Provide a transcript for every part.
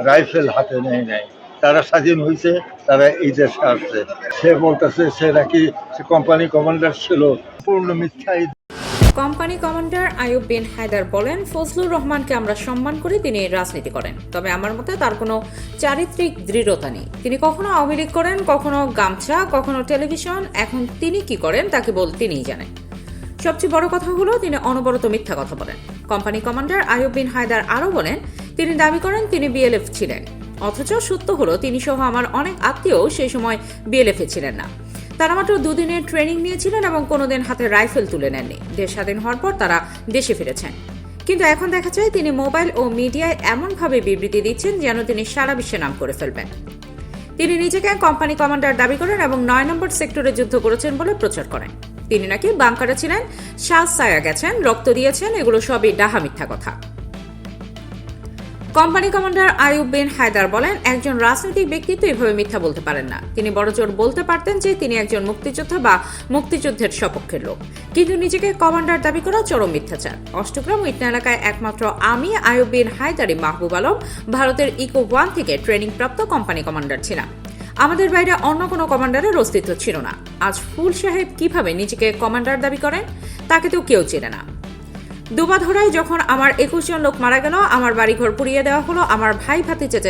Rifle হাতে নেয় নাই। তারা স্বাধীন হয়েছে, তারা এই দেশে আসছে। সে বলতেছে সে নাকি কোম্পানি কমান্ডার ছিল, পূর্ণ মিথ্যা। কোম্পানি কমান্ডার আইয়ুব বিন হায়দার বলেন, ফজলুর রহমানকে আমরা সম্মান করি, তিনি রাজনীতি করেন, তবে আমার মতে তার কোনো চারিত্রিক দৃঢ়তা নেই। তিনি কখনো আওয়ামী লীগ করেন, কখনো গামছা, কখনো টেলিভিশন। এখন তিনি কি করেন তা কেবল তিনিই জানেন। সবচেয়ে বড় কথা হলো তিনি অনবরত মিথ্যা কথা বলেন। কোম্পানি কমান্ডার আইয়ুব বিন হায়দার আরও বলেন, তিনি দাবি করেন তিনি বিএলএফ ছিলেন, অথচ সত্য হলো তিনি সহ আমার অনেক আত্মীয় সেই সময় বিএলএফে ছিলেন না। তারা মাত্র দুদিনের ট্রেনিং নিয়েছিলেন এবং কোনোদিন হাতে রাইফেল তুলে নেননি। দেশ স্বাধীন হওয়ার পর তারা দেশে ফিরেছেন। কিন্তু এখন দেখা যায় তিনি মোবাইল ও মিডিয়ায় এমনভাবে বিবৃতি দিচ্ছেন যেন তিনি সারা বিশ্বে নাম করে ফেলবেন। তিনি নিজেকে কোম্পানি কমান্ডার দাবি করেন এবং ৯ নম্বর সেক্টরে যুদ্ধ করেছেন বলে প্রচার করেন। তিনি নাকি বাংকারে ছিলেন, সায়া গেছেন, রক্ত দিয়েছেন। এগুলো সবই ডাহা মিথ্যা কথা। কোম্পানি কমান্ডার আইয়ুব বিন হায়দার বলেন, একজন রাজনৈতিক ব্যক্তিত্ব এভাবে মিথ্যা বলতে পারেন না। তিনি বড়জোর বলতে পারতেন যে তিনি একজন মুক্তিযোদ্ধা বা মুক্তিযুদ্ধের সপক্ষের লোক, কিন্তু নিজেকে কমান্ডার দাবি করা চরম মিথ্যাচার। অষ্টগ্রাম ও ইটনা এলাকায় একমাত্র আমি আইয়ুব বিন হায়দারি মাহবুব আলম ভারতের ইকো 1 থেকে ট্রেনিং প্রাপ্ত কোম্পানি কমান্ডার ছিলাম। আমাদের বাইরে অন্য কোনো কমান্ডারের অস্তিত্ব ছিল না। আজ ফুল সাহেব কিভাবে নিজেকে কমান্ডার দাবি করেন তাকে তো কেউ চেনে না। দুবাধরায় যখন আমার 21 জন লোক মারা গেল, আমার বাড়িঘর পুড়িয়ে দেওয়া হলো, আমার ভাই ভাতিজাদের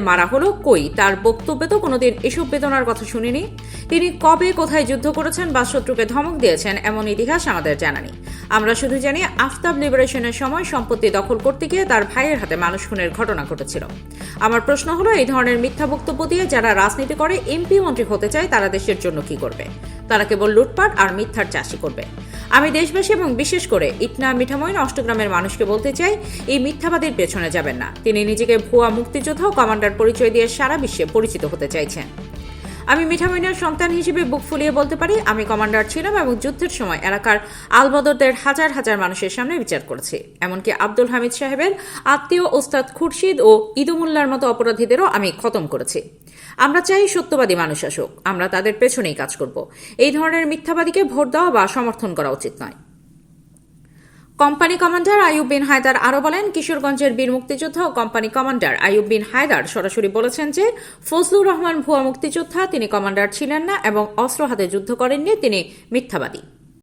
মারা হলো, কই তার বক্তব্যে তো কোনোদিন এসব বেদনার কথা শুনিনি। তিনি কবে কোথায় যুদ্ধ করেছেন বা শত্রুকে ধমক দিয়েছেন এমন ইতিহাস আমাদের জানা নেই। আমরা শুধু জানি আফতাব লিবারেশনের সময় সম্পত্তি দখল করতে গিয়ে তার ভাইয়ের হাতে মানুষ খুনের ঘটনা ঘটেছিল। আমার প্রশ্ন হলো, এই ধরনের মিথ্যা বক্তব্য দিয়ে যারা রাজনীতি করে এমপি মন্ত্রী হতে চায় তারা দেশের জন্য কি করবে? তারা কেবল লুটপাট আর মিথ্যার চাষি করবে। আমি দেশবাসী এবং বিশেষ করে ইটনা, মিঠামইন, অষ্টগ্রামের মানুষকে বলতে চাই, এই মিথ্যাবাদীর পেছনে যাবেন না। তিনি নিজেকে ভুয়া মুক্তিযোদ্ধা ও কমান্ডার পরিচয় দিয়ে সারা বিশ্বে পরিচিত হতে চাইছেন। আমি মিঠামইনের সন্তান হিসেবে বুক ফুলিয়ে বলতে পারি, আমি কমান্ডার ছিলাম এবং যুদ্ধের সময় এলাকার আলবদরদের হাজার হাজার মানুষের সামনে বিচার করেছি। এমনকি আব্দুল হামিদ সাহেবের আত্মীয় ওস্তাদ খুরশিদ ও ইদুমুল্লার মতো অপরাধীদেরও আমি খতম করেছি। আমরা চাই সত্যবাদী মানুষ আসুক, আমরা তাদের পেছনেই কাজ করব। এই ধরনের মিথ্যাবাদীকে ভোট দেওয়া বা সমর্থন করা উচিত নয়। কোম্পানি কমান্ডার আইয়ুব বিন হায়দার আরও বলেন, কিশোরগঞ্জের বীর মুক্তিযোদ্ধা ও কোম্পানি কমান্ডার আইয়ুব বিন হায়দার সরাসরি বলেছেন যে ফজলুর রহমান ভুয়া মুক্তিযোদ্ধা, তিনি কমান্ডার ছিলেন না এবং অস্ত্র হাতে যুদ্ধ করেননি, তিনি মিথ্যাবাদী।